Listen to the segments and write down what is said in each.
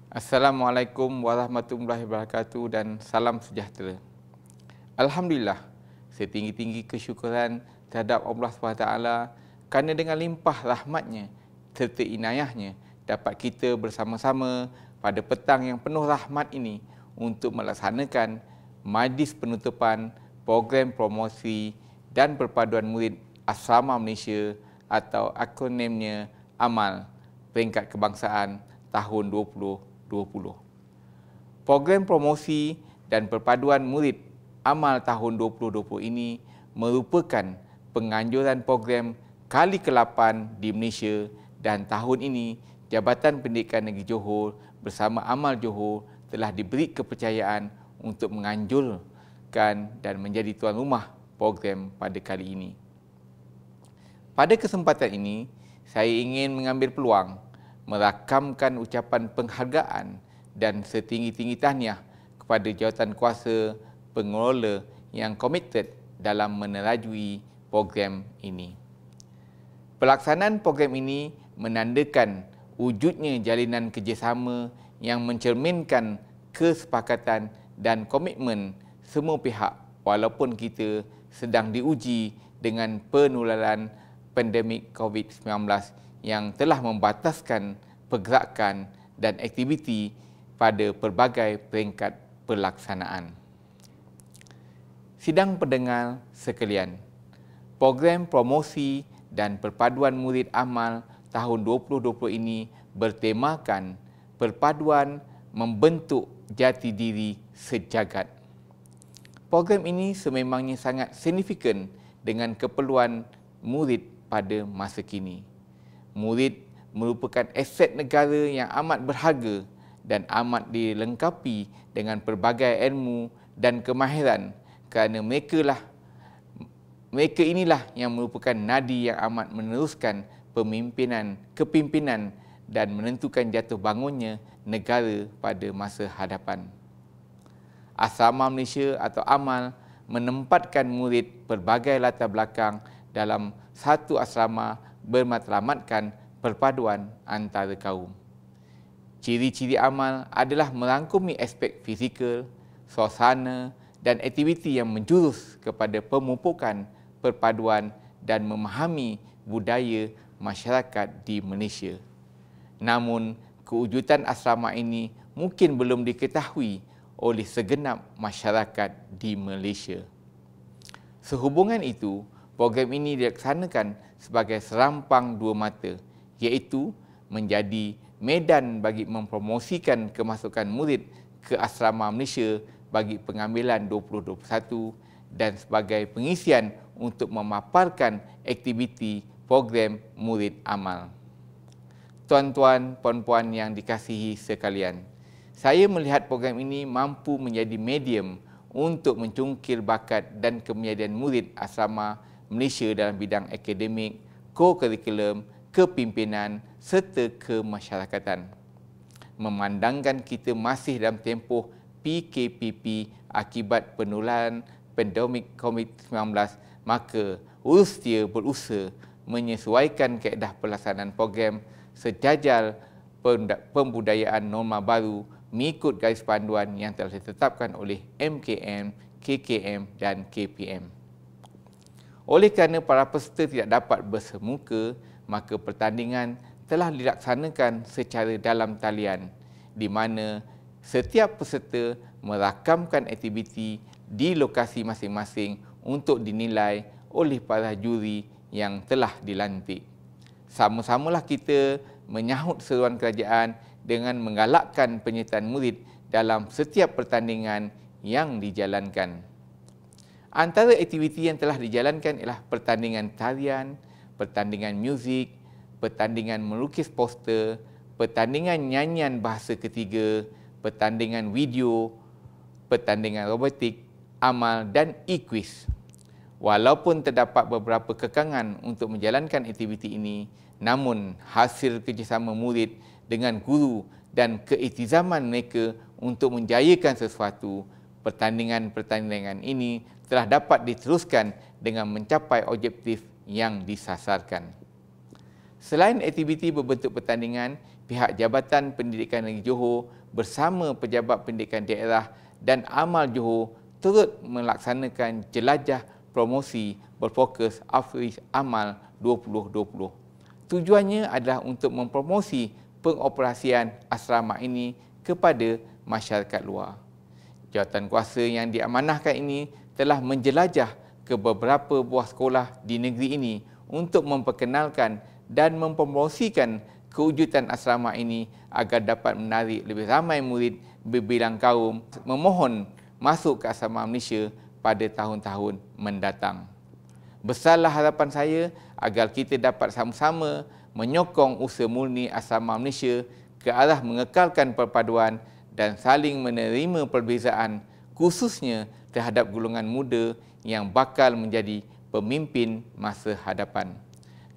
Assalamualaikum warahmatullahi wabarakatuh dan salam sejahtera. Alhamdulillah, setinggi-tinggi kesyukuran terhadap Allah SWT kerana dengan limpah rahmatnya serta inayahnya dapat kita bersama-sama pada petang yang penuh rahmat ini untuk melaksanakan majlis penutupan program promosi dan perpaduan murid Asrama Malaysia atau akronimnya AMAL peringkat kebangsaan tahun 2020. Program promosi dan perpaduan murid AMAL tahun 2020 ini merupakan penganjuran program kali ke-8 di Malaysia dan tahun ini Jabatan Pendidikan Negeri Johor bersama AMAL Johor telah diberi kepercayaan untuk menganjurkan dan menjadi tuan rumah program pada kali ini. Pada kesempatan ini, saya ingin mengambil peluang merakamkan ucapan penghargaan dan setinggi-tinggi tahniah kepada jawatankuasa pengelola yang komited dalam menerajui program ini. Pelaksanaan program ini menandakan wujudnya jalinan kerjasama yang mencerminkan kesepakatan dan komitmen semua pihak walaupun kita sedang diuji dengan penularan pandemik COVID-19 yang telah membataskan pergerakan dan aktiviti pada pelbagai peringkat pelaksanaan. Sidang pendengar sekalian, program promosi dan perpaduan murid AMAL tahun 2020 ini bertemakan perpaduan membentuk jati diri sejagat. Program ini sememangnya sangat signifikan dengan keperluan murid pada masa kini. Murid merupakan aset negara yang amat berharga dan amat dilengkapi dengan pelbagai ilmu dan kemahiran kerana mereka inilah yang merupakan nadi yang amat meneruskan kepimpinan dan menentukan jatuh bangunnya negara pada masa hadapan. Asrama Malaysia atau AMAL menempatkan murid pelbagai latar belakang dalam satu asrama bermatlamatkan perpaduan antara kaum. Ciri-ciri AMAL adalah merangkumi aspek fizikal, suasana dan aktiviti yang menjurus kepada pemupukan perpaduan dan memahami budaya masyarakat di Malaysia. Namun, kewujudan asrama ini mungkin belum diketahui oleh segenap masyarakat di Malaysia. Sehubungan itu, program ini dilaksanakan sebagai serampang dua mata, iaitu menjadi medan bagi mempromosikan kemasukan murid ke Asrama Malaysia bagi pengambilan 2021 dan sebagai pengisian untuk memaparkan aktiviti program murid AMAL. Tuan-tuan, puan-puan yang dikasihi sekalian, saya melihat program ini mampu menjadi medium untuk mencungkil bakat dan kemenjadian murid Asrama Malaysia dalam bidang akademik, ko-kurikulum, kepimpinan serta kemasyarakatan. Memandangkan kita masih dalam tempoh PKPP akibat penularan pandemik COVID-19, maka urustia berusaha menyesuaikan kaedah pelaksanaan program sejajar pembudayaan norma baru mengikut garis panduan yang telah ditetapkan oleh MKM, KKM dan KPM. Oleh kerana para peserta tidak dapat bersemuka, maka pertandingan telah dilaksanakan secara dalam talian di mana setiap peserta merakamkan aktiviti di lokasi masing-masing untuk dinilai oleh para juri yang telah dilantik. Sama-samalah kita menyahut seruan kerajaan dengan menggalakkan penyertaan murid dalam setiap pertandingan yang dijalankan. Antara aktiviti yang telah dijalankan ialah pertandingan tarian, pertandingan muzik, pertandingan melukis poster, pertandingan nyanyian bahasa ketiga, pertandingan video, pertandingan robotik, amal dan e-quiz. Walaupun terdapat beberapa kekangan untuk menjalankan aktiviti ini, namun hasil kerjasama murid dengan guru dan keiktizaman mereka untuk menjayakan sesuatu, pertandingan-pertandingan ini telah dapat diteruskan dengan mencapai objektif yang disasarkan. Selain aktiviti berbentuk pertandingan, pihak Jabatan Pendidikan Negeri Johor bersama pejabat pendidikan daerah dan amal Johor turut melaksanakan jelajah promosi berfokus Afriz Amal 2020. Tujuannya adalah untuk mempromosi pengoperasian asrama ini kepada masyarakat luar. Jawatankuasa yang diamanahkan ini telah menjelajah ke beberapa buah sekolah di negeri ini untuk memperkenalkan dan mempromosikan kewujudan asrama ini agar dapat menarik lebih ramai murid berbilang kaum memohon masuk ke asrama Malaysia pada tahun-tahun mendatang. Besarlah harapan saya agar kita dapat sama-sama menyokong usaha murni asrama Malaysia ke arah mengekalkan perpaduan dan saling menerima perbezaan, khususnya terhadap golongan muda yang bakal menjadi pemimpin masa hadapan.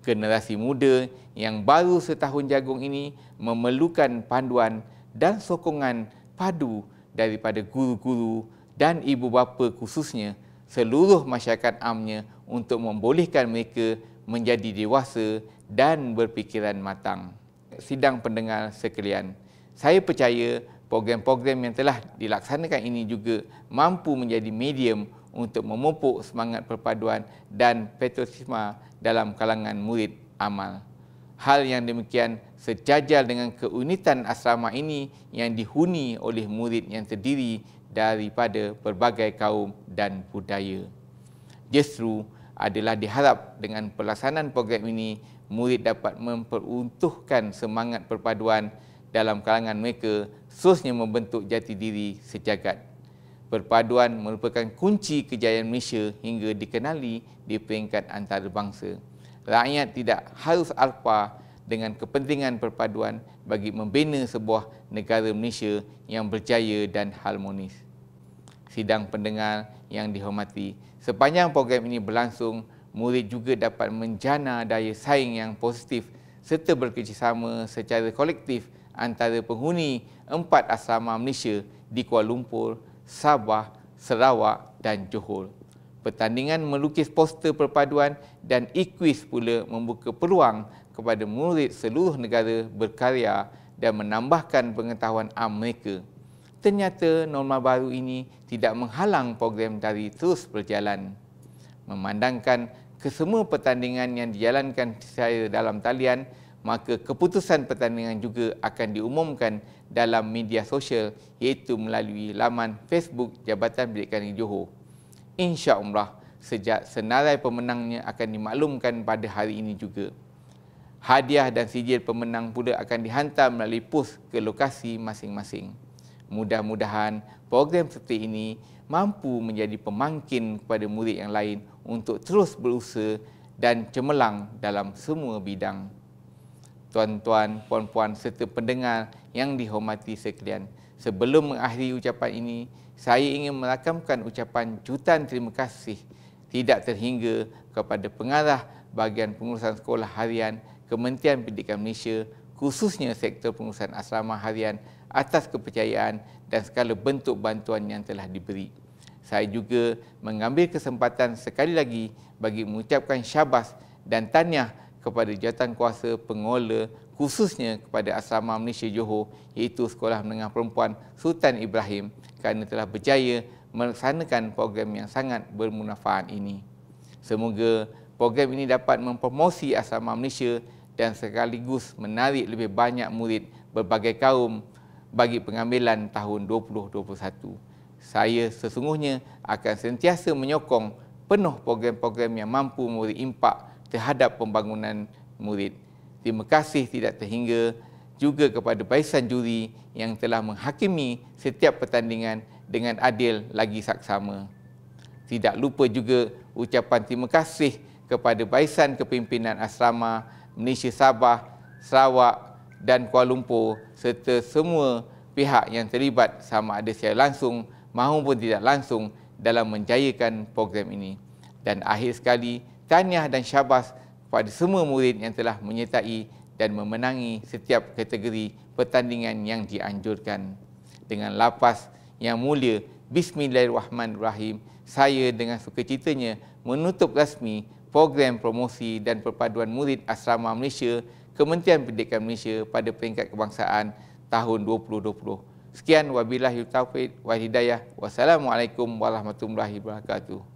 Generasi muda yang baru setahun jagung ini memerlukan panduan dan sokongan padu daripada guru-guru dan ibu bapa, khususnya seluruh masyarakat amnya, untuk membolehkan mereka menjadi dewasa dan berfikiran matang. Sidang pendengar sekalian, saya percaya program-program yang telah dilaksanakan ini juga mampu menjadi medium untuk memupuk semangat perpaduan dan patriotisme dalam kalangan murid amal. Hal yang demikian sejajar dengan keunitan asrama ini yang dihuni oleh murid yang terdiri daripada berbagai kaum dan budaya. Justru adalah diharap dengan pelaksanaan program ini, murid dapat memperuntuhkan semangat perpaduan dalam kalangan mereka, seterusnya membentuk jati diri sejagat. Perpaduan merupakan kunci kejayaan Malaysia hingga dikenali di peringkat antarabangsa. Rakyat tidak harus alpa dengan kepentingan perpaduan bagi membina sebuah negara Malaysia yang berjaya dan harmonis. Sidang pendengar yang dihormati, sepanjang program ini berlangsung, murid juga dapat menjana daya saing yang positif serta bekerjasama secara kolektif antara penghuni 4 asrama Malaysia di Kuala Lumpur, Sabah, Sarawak dan Johor. Pertandingan melukis poster perpaduan dan kuis pula membuka peluang kepada murid seluruh negara berkarya dan menambahkan pengetahuan am mereka. Ternyata norma baru ini tidak menghalang program dari terus berjalan. Memandangkan kesemua pertandingan yang dijalankan secara dalam talian, maka keputusan pertandingan juga akan diumumkan dalam media sosial, iaitu melalui laman Facebook Jabatan Pendidikan Negeri Johor. InsyaAllah, sejak senarai pemenangnya akan dimaklumkan pada hari ini juga. Hadiah dan sijil pemenang pula akan dihantar melalui pos ke lokasi masing-masing. Mudah-mudahan program seperti ini mampu menjadi pemangkin kepada murid yang lain untuk terus berusaha dan cemerlang dalam semua bidang. Tuan-tuan, puan-puan serta pendengar yang dihormati sekalian, sebelum mengakhiri ucapan ini, saya ingin merakamkan ucapan jutaan terima kasih tidak terhingga kepada pengarah bahagian pengurusan sekolah harian Kementerian Pendidikan Malaysia, khususnya sektor pengurusan asrama harian, atas kepercayaan dan segala bentuk bantuan yang telah diberi. Saya juga mengambil kesempatan sekali lagi bagi mengucapkan syabas dan tahniah kepada jawatankuasa pengelola, khususnya kepada Asrama Malaysia Johor, iaitu Sekolah Menengah Perempuan Sultan Ibrahim, kerana telah berjaya melaksanakan program yang sangat bermanfaat ini. Semoga program ini dapat mempromosi Asrama Malaysia dan sekaligus menarik lebih banyak murid berbagai kaum bagi pengambilan tahun 2021. Saya sesungguhnya akan sentiasa menyokong penuh program-program yang mampu memberi impak terhadap pembangunan murid. Terima kasih tidak terhingga juga kepada barisan juri yang telah menghakimi setiap pertandingan dengan adil lagi saksama. Tidak lupa juga ucapan terima kasih kepada barisan kepimpinan asrama Malaysia Sabah, Sarawak dan Kuala Lumpur serta semua pihak yang terlibat sama ada secara langsung maupun tidak langsung dalam menjayakan program ini. Dan akhir sekali, tahniah dan syabas kepada semua murid yang telah menyertai dan memenangi setiap kategori pertandingan yang dianjurkan. Dengan lafaz yang mulia, Bismillahirrahmanirrahim, saya dengan sukacitanya menutup rasmi program promosi dan perpaduan murid Asrama Malaysia Kementerian Pendidikan Malaysia pada peringkat kebangsaan tahun 2020. Sekian, wabillahi taufiq wal hidayah. Wassalamualaikum warahmatullahi wabarakatuh.